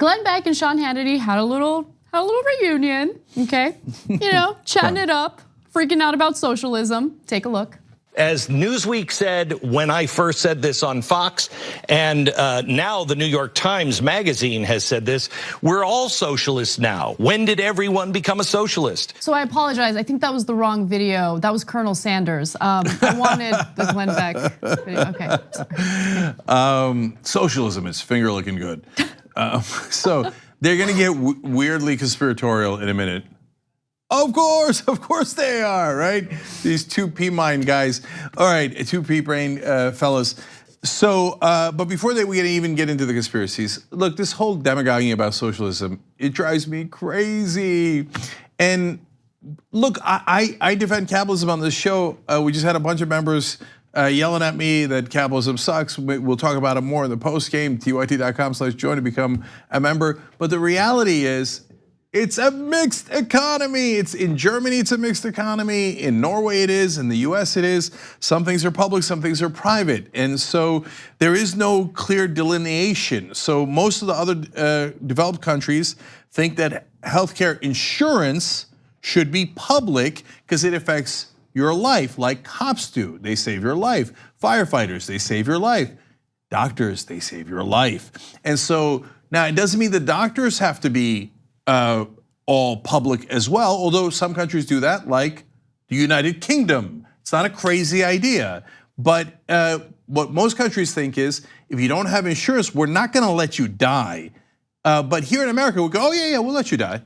Glenn Beck and Sean Hannity had a little reunion, okay? Chatting it up, freaking out about socialism. Take a look. As Newsweek said when I first said this on Fox, and now the New York Times Magazine has said this, we're all socialists now. When did everyone become a socialist? So I apologize. I think that was the wrong video. That was Colonel Sanders. I wanted the Glenn Beck video. Okay, sorry. Socialism is finger looking good. So they're gonna get weirdly conspiratorial in a minute. Of course they are, right? These two pea-mind guys. All right, two pea-brain fellas. So, but before we even get into the conspiracies, look, this whole demagoguing about socialism, it drives me crazy. And look, I defend capitalism on this show. We just had a bunch of members yelling at me that capitalism sucks. We'll talk about it more in the post game, tyt.com/join to become a member. But the reality is, it's a mixed economy. It's in Germany, it's a mixed economy. In Norway it is, in the US it is. Some things are public, some things are private. And so there is no clear delineation. So most of the other developed countries think that healthcare insurance should be public because it affects your life, like cops do. They save your life. Firefighters, they save your life. Doctors, they save your life. And so now it doesn't mean the doctors have to be all public as well, although some countries do that, like the United Kingdom. It's not a crazy idea, but what most countries think is, if you don't have insurance, we're not gonna let you die. But here in America, we go, oh yeah, we'll let you die.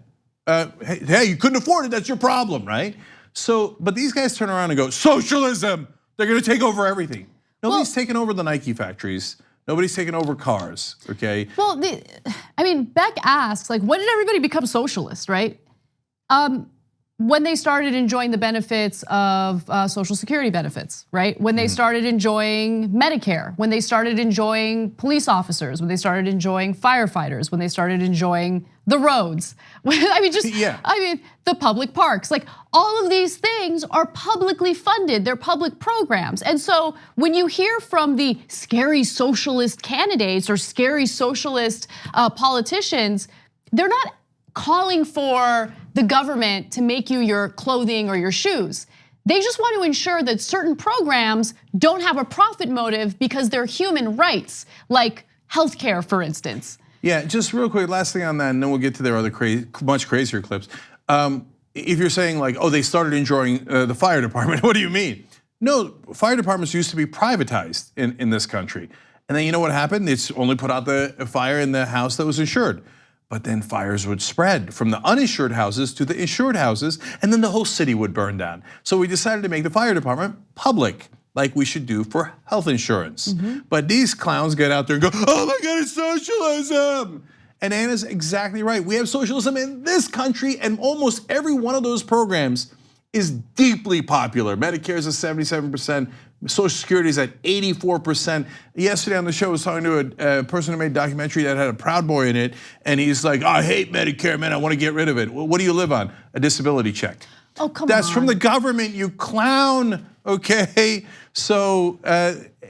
Hey, you couldn't afford it, that's your problem, right? So, but these guys turn around and go, socialism, they're gonna take over everything. Nobody's taken over the Nike factories. Nobody's taking over cars, okay? Well, Beck asks, like, when did everybody become socialist, right? When they started enjoying the benefits of Social Security benefits, right? When they started enjoying Medicare, when they started enjoying police officers, when they started enjoying firefighters, when they stared enjoying the roads. The public parks. Like, all of these things are publicly funded, they're public programs. And so when you hear from the scary socialist candidates or scary socialist politicians, they're not calling for the government to make you your clothing or your shoes. They just want to ensure that certain programs don't have a profit motive because they're human rights, like healthcare, for instance. Yeah, just real quick, last thing on that, and then we'll get to their other much crazier clips. If you're saying like, oh, they started enjoying the fire department, what do you mean? No, fire departments used to be privatized in this country. And then you know what happened? It's only put out the fire in the house that was insured. But then fires would spread from the uninsured houses to the insured houses, and then the whole city would burn down. So we decided to make the fire department public, like we should do for health insurance. But these clowns get out there and go, oh my God, it's socialism. And Anna's exactly right. We have socialism in this country, and almost every one of those programs is deeply popular. Medicare is at 77%, Social Security is at 84%. Yesterday on the show, I was talking to a person who made a documentary that had a Proud Boy in it, and he's like, I hate Medicare, man, I want to get rid of it. Well, what do you live on? A disability check. Oh, come on. That's from the government, you clown, okay? So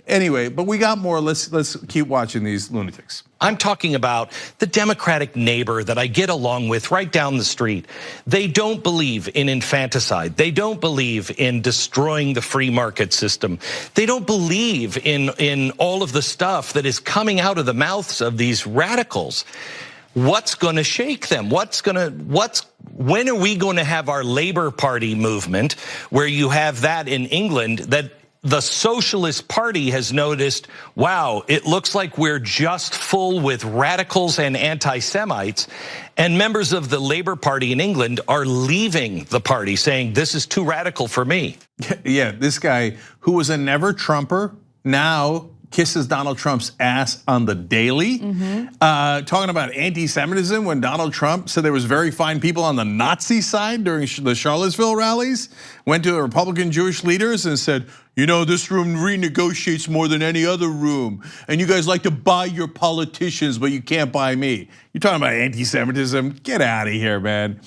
anyway, but we got more, let's keep watching these lunatics. I'm talking about the Democratic neighbor that I get along with right down the street. They don't believe in infanticide. They don't believe in destroying the free market system. They don't believe in all of the stuff that is coming out of the mouths of these radicals. What's going to shake them? When are we going to have our Labour Party movement where you have that in England, that the Socialist Party has noticed, wow, it looks like we're just full with radicals and anti-Semites, and members of the Labour Party in England are leaving the party saying, this is too radical for me. Yeah, this guy who was a never Trumper now kisses Donald Trump's ass on the daily. Talking about anti-Semitism when Donald Trump said there was very fine people on the Nazi side during the Charlottesville rallies. Went to the Republican Jewish leaders and said, you know, this room renegotiates more than any other room. And you guys like to buy your politicians, but you can't buy me. You're talking about anti-Semitism? Get out of here, man.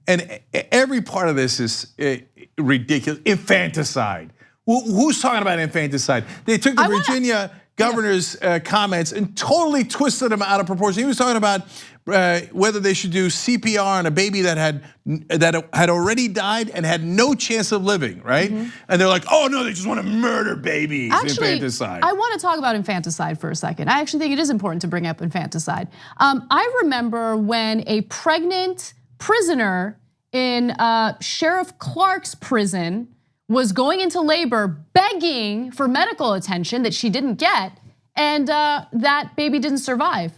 And every part of this is ridiculous. Infanticide. Who's talking about infanticide? They took the Virginia governor's comments and totally twisted them out of proportion. He was talking about whether they should do CPR on a baby that had already died and had no chance of living, right? And they're like, oh no, they just want to murder babies, infanticide. I want to talk about infanticide for a second. I actually think it is important to bring up infanticide. I remember when a pregnant prisoner in Sheriff Clark's prison was going into labor begging for medical attention that she didn't get, and that baby didn't survive.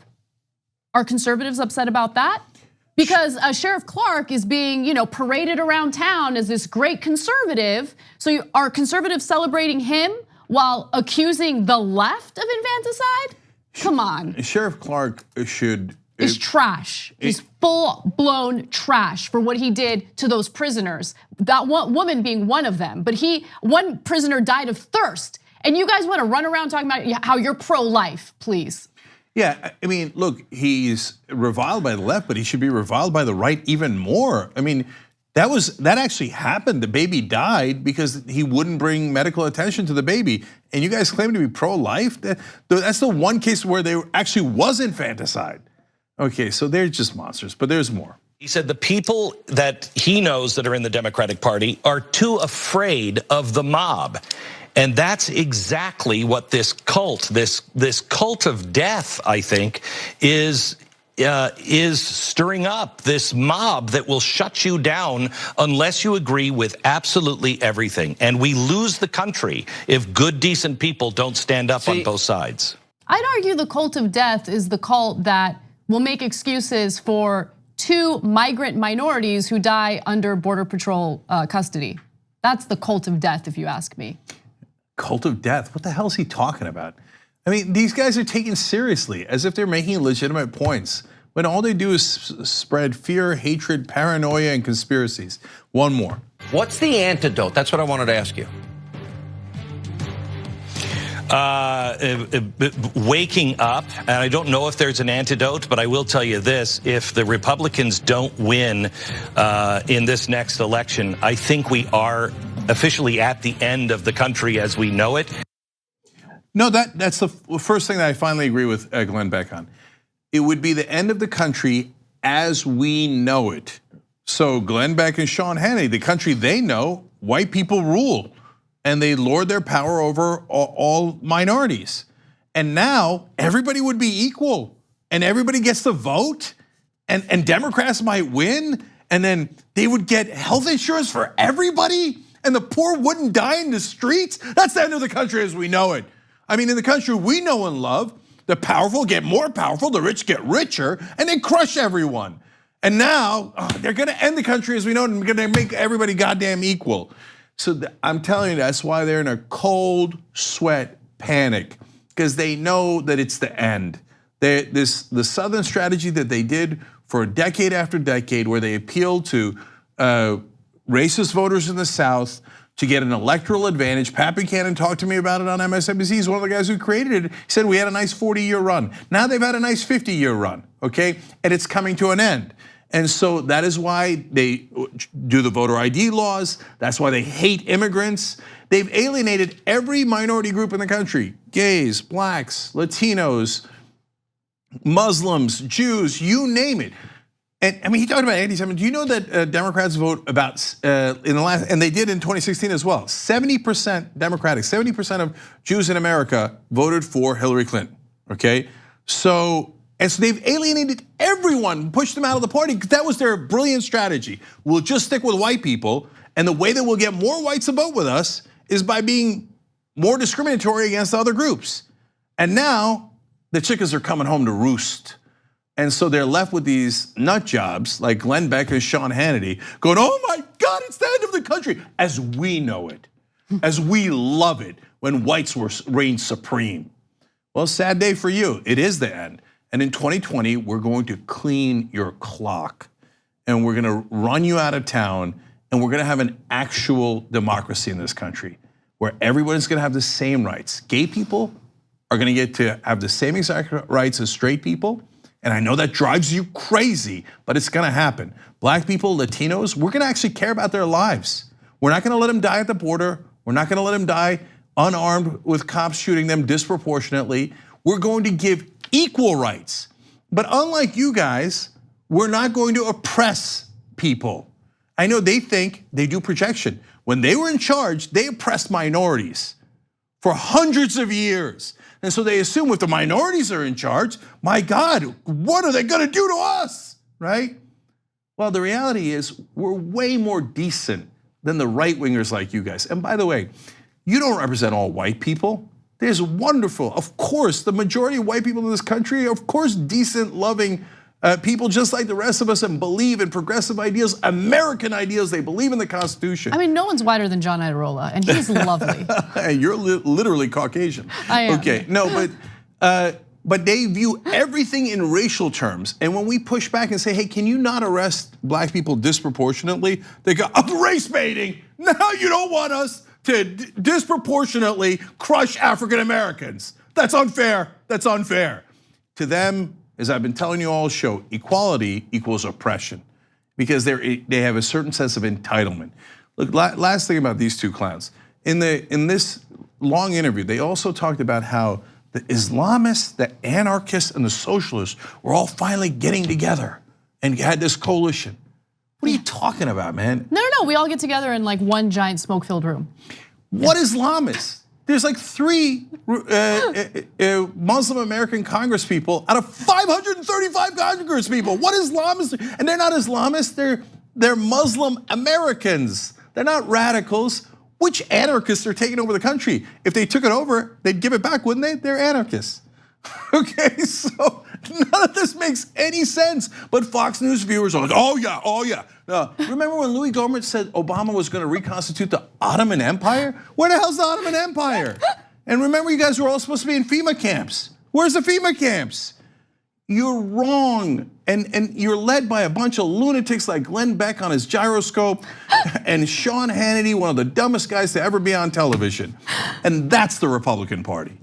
Are conservatives upset about that? Because Sheriff Clark is being, paraded around town as this great conservative. So are conservatives celebrating him while accusing the left of infanticide? Come on. Sheriff Clark is trash. He's full-blown trash for what he did to those prisoners. That one woman being one of them. But one prisoner died of thirst. And you guys want to run around talking about how you're pro-life, please. Yeah, I mean, look, he's reviled by the left, but he should be reviled by the right even more. I mean, that actually happened. The baby died because he wouldn't bring medical attention to the baby. And you guys claim to be pro-life? That's the one case where there actually was infanticide. Okay, so they're just monsters, but there's more. He said the people that he knows that are in the Democratic Party are too afraid of the mob. And that's exactly what this cult, this cult of death, I think, is stirring up. This mob that will shut you down unless you agree with absolutely everything. And we lose the country if good, decent people don't stand up on both sides. I'd argue the cult of death is the cult that will make excuses for 2 migrant minorities who die under Border Patrol custody. That's the cult of death, if you ask me. Cult of death, what the hell is he talking about? I mean, these guys are taken seriously as if they're making legitimate points when all they do is spread fear, hatred, paranoia, and conspiracies. One more. What's the antidote? That's what I wanted to ask you. Waking up, and I don't know if there's an antidote, but I will tell you this: if the Republicans don't win in this next election, I think we are officially at the end of the country as we know it. No, that's the first thing that I finally agree with Glenn Beck on. It would be the end of the country as we know it. So Glenn Beck and Sean Hannity, the country they know, white people rule. And they lord their power over all minorities. And now everybody would be equal and everybody gets to vote and Democrats might win and then they would get health insurance for everybody and the poor wouldn't die in the streets. That's the end of the country as we know it. I mean, in the country we know and love, the powerful get more powerful, the rich get richer, and they crush everyone. And now they're gonna end the country as we know it and gonna make everybody goddamn equal. So I'm telling you, that's why they're in a cold sweat panic, because they know that it's the end. The Southern strategy that they did for decade after decade, where they appealed to racist voters in the South to get an electoral advantage. Pat Buchanan talked to me about it on MSNBC. He's one of the guys who created it. He said we had a nice 40-year run. Now they've had a nice 50-year run, okay? And it's coming to an end. And so that is why they do the voter ID laws. That's why they hate immigrants. They've alienated every minority group in the country: gays, blacks, Latinos, Muslims, Jews, you name it. And I mean, he talked about anti-Semitism. Do you know that Democrats vote about in the last, and they did in 2016 as well, 70% Democratic, 70% of Jews in America voted for Hillary Clinton, okay? So they've alienated everyone, pushed them out of the party, because that was their brilliant strategy. We'll just stick with white people, and the way that we'll get more whites to vote with us is by being more discriminatory against other groups. And now the chickens are coming home to roost. And so they're left with these nut jobs like Glenn Beck and Sean Hannity going, oh my God, it's the end of the country, as we know it, as we love it, when whites reigned supreme. Well, sad day for you, it is the end. And in 2020, we're going to clean your clock and we're gonna run you out of town and we're gonna have an actual democracy in this country where everybody's gonna have the same rights. Gay people are gonna get to have the same exact rights as straight people. And I know that drives you crazy, but it's gonna happen. Black people, Latinos, we're gonna actually care about their lives. We're not gonna let them die at the border. We're not gonna let them die unarmed with cops shooting them disproportionately. We're going to give equal rights. But unlike you guys, we're not going to oppress people. I know they think they do protection. When they were in charge, they oppressed minorities for hundreds of years. And so they assume if the minorities are in charge, my God, what are they gonna do to us, right? Well, the reality is we're way more decent than the right-wingers like you guys. And by the way, you don't represent all white people. There's wonderful, of course, the majority of white people in this country, of course, decent, loving people just like the rest of us and believe in progressive ideals, American ideals. They believe in the Constitution. I mean, no one's whiter than John Iadarola, and he's lovely. You're literally Caucasian. I am. Okay, no, but they view everything in racial terms. And when we push back and say, hey, can you not arrest black people disproportionately? They go, race baiting. Now you don't want us to disproportionately crush African Americans. That's unfair, that's unfair. To them, as I've been telling you all show, equality equals oppression because they have a certain sense of entitlement. Look, last thing about these two clowns. In this long interview, they also talked about how the Islamists, the anarchists, and the socialists were all finally getting together and had this coalition. What are you talking about, man? No, we all get together in like one giant smoke-filled room. What Islamists? There's like 3 Muslim American Congress people out of 535 Congress people. What Islamists? And they're not Islamists, they're Muslim Americans. They're not radicals. Which anarchists are taking over the country? If they took it over, they'd give it back, wouldn't they? They're anarchists. Okay, so none of this makes any sense. But Fox News viewers are like, oh yeah. Remember when Louis Gohmert said Obama was gonna reconstitute the Ottoman Empire? Where the hell's the Ottoman Empire? And remember you guys were all supposed to be in FEMA camps. Where's the FEMA camps? You're wrong, and you're led by a bunch of lunatics like Glenn Beck on his gyroscope and Sean Hannity, one of the dumbest guys to ever be on television. And that's the Republican Party.